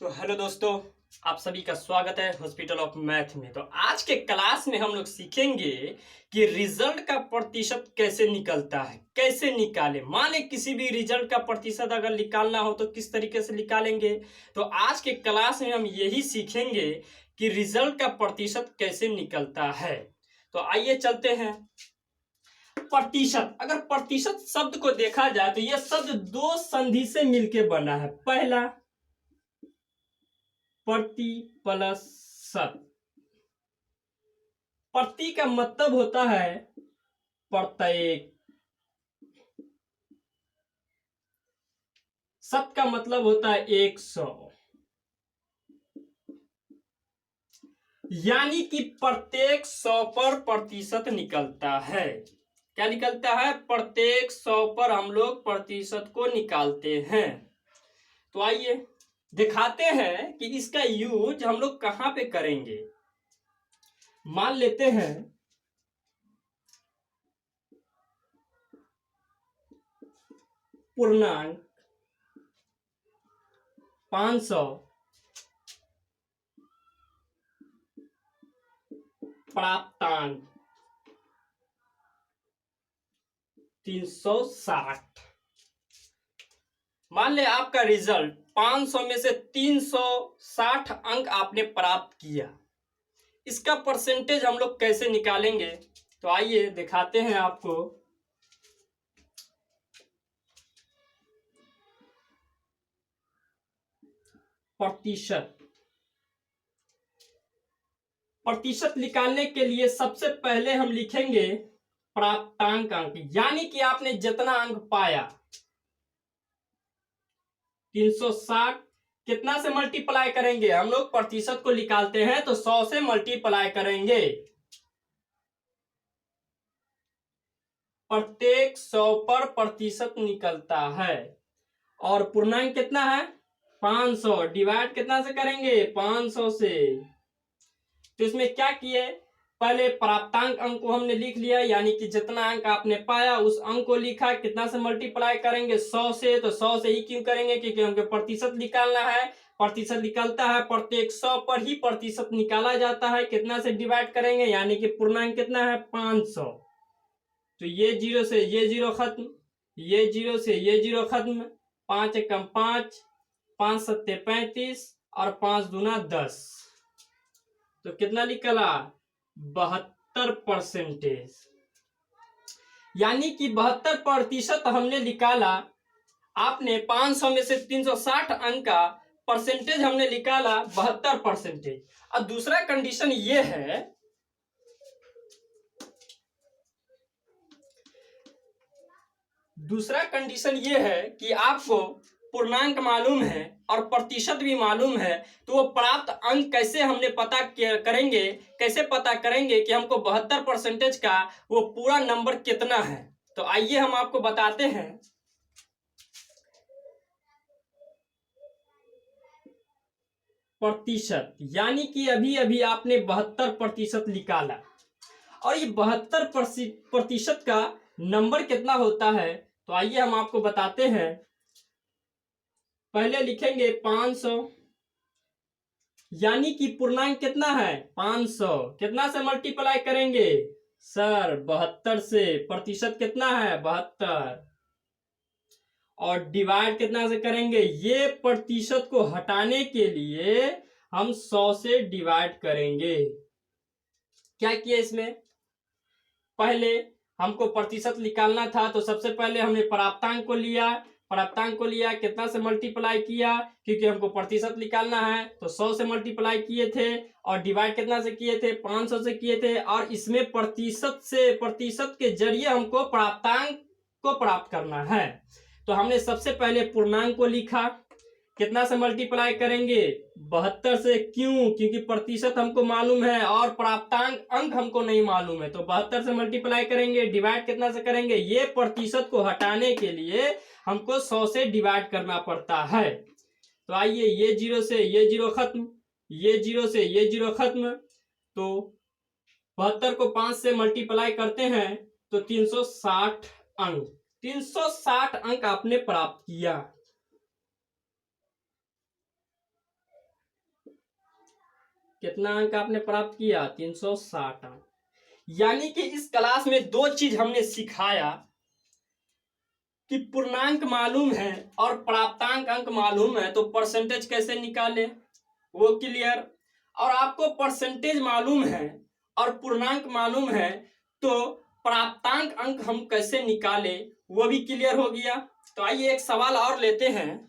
तो हेलो दोस्तों, आप सभी का स्वागत है हॉस्पिटल ऑफ मैथ में। तो आज के क्लास में हम लोग सीखेंगे कि रिजल्ट का प्रतिशत कैसे निकलता है, कैसे निकालें। मान लें किसी भी रिजल्ट का प्रतिशत अगर निकालना हो तो किस तरीके से निकालेंगे। तो आज के क्लास में हम यही सीखेंगे कि रिजल्ट का प्रतिशत कैसे निकलता है। तो आइए चलते हैं। प्रतिशत, अगर प्रतिशत शब्द को देखा जाए तो यह शब्द दो संधि से मिलकर बना है। पहला प्रति प्लस शत। प्रति का मतलब होता है प्रत्येक, शत का मतलब होता है 100, यानी कि प्रत्येक 100 पर प्रतिशत निकलता है। क्या निकलता है? प्रत्येक 100 पर हम लोग प्रतिशत को निकालते हैं। तो आइए दिखाते हैं कि इसका यूज हम लोग कहां पे करेंगे। मान लेते हैं पूर्णांक 500 प्राप्तांक 360। मान ले आपका रिजल्ट 500 में से 360 अंक आपने प्राप्त किया। इसका परसेंटेज हम लोग कैसे निकालेंगे? तो आइए दिखाते हैं आपको। प्रतिशत, प्रतिशत निकालने के लिए सबसे पहले हम लिखेंगे प्राप्तांक अंक, यानी कि आपने जितना अंक पाया 360 कितना से मल्टीप्लाई करेंगे? हम लोग प्रतिशत को निकालते हैं तो 100 से मल्टीप्लाई करेंगे। प्रत्येक 100 पर प्रतिशत निकलता है। और पूर्णांक कितना है? 500। डिवाइड कितना से करेंगे? 500 से। तो इसमें क्या किए, पहले प्राप्तांक अंक को हमने लिख लिया, यानी कि जितना अंक आपने पाया उस अंक को लिखा। कितना से मल्टीप्लाई करेंगे? 100 से। तो 100 से ही क्यों करेंगे? क्योंकि हमको प्रतिशत निकालना है। प्रतिशत निकलता है प्रत्येक 100 पर ही प्रतिशत निकाला जाता है। कितना से डिवाइड करेंगे? यानी कि पूर्णांक कितना है? 500। तो ये जीरो से ये जीरो खत्म, ये जीरो से ये जीरो खत्म। 5 एकम 5, 5 सत्ते 35 और 5 दूना 10। तो कितना निकला? 72%। यानी कि 72% हमने निकाला। आपने 500 में से 360 अंक का परसेंटेज हमने निकाला 72%। अब दूसरा कंडीशन ये है, दूसरा कंडीशन ये है कि आपको पूर्णांक मालूम है और प्रतिशत भी मालूम है। तो वो प्राप्त अंक कैसे हमने पता करेंगे? कैसे पता करेंगे कि हमको 72% का वो पूरा नंबर कितना है? तो आइए हम आपको बताते हैं। प्रतिशत, यानी कि अभी अभी आपने 72% निकाला और ये 72% का नंबर कितना होता है? तो आइए हम आपको बताते हैं। पहले लिखेंगे 500, यानी कि पूर्णांक कितना है? 500। कितना से मल्टीप्लाई करेंगे सर? 72 से। प्रतिशत कितना है? 72। और डिवाइड कितना से करेंगे? ये प्रतिशत को हटाने के लिए हम 100 से डिवाइड करेंगे। क्या किया इसमें? पहले हमको प्रतिशत निकालना था तो सबसे पहले हमने प्राप्तांक को लिया। प्राप्तांक को लिया, कितना से मल्टीप्लाई किया? क्योंकि हमको प्रतिशत निकालना है तो 100 से मल्टीप्लाई किए थे। और डिवाइड कितना से किए थे? 500 से किए थे। और इसमें प्रतिशत से, प्रतिशत के जरिए हमको प्राप्तांक को प्राप्त करना है। तो हमने सबसे पहले पूर्णांक को लिखा। कितना से मल्टीप्लाई करेंगे? 72 से। क्यों? क्योंकि प्रतिशत हमको मालूम है और प्राप्तांक अंक हमको नहीं मालूम है। तो 72 से मल्टीप्लाई करेंगे। डिवाइड कितना से करेंगे? ये प्रतिशत को हटाने के लिए हमको 100 से डिवाइड करना पड़ता है। तो आइए, ये जीरो से ये जीरो खत्म, ये जीरो से ये जीरो खत्म। तो 72 को 5 से मल्टीप्लाई करते हैं तो 360 अंक, 360 अंक आपने प्राप्त किया। कितना अंक आपने प्राप्त किया? 360 अंक। यानी कि इस क्लास में दो चीज हमने सिखाया कि पूर्णांक मालूम है और प्राप्तांक अंक मालूम है तो परसेंटेज कैसे निकाले, वो क्लियर। और आपको परसेंटेज मालूम है और पूर्णांक मालूम है तो प्राप्तांक अंक हम कैसे निकाले वो भी क्लियर हो गया। तो आइए एक सवाल और लेते हैं।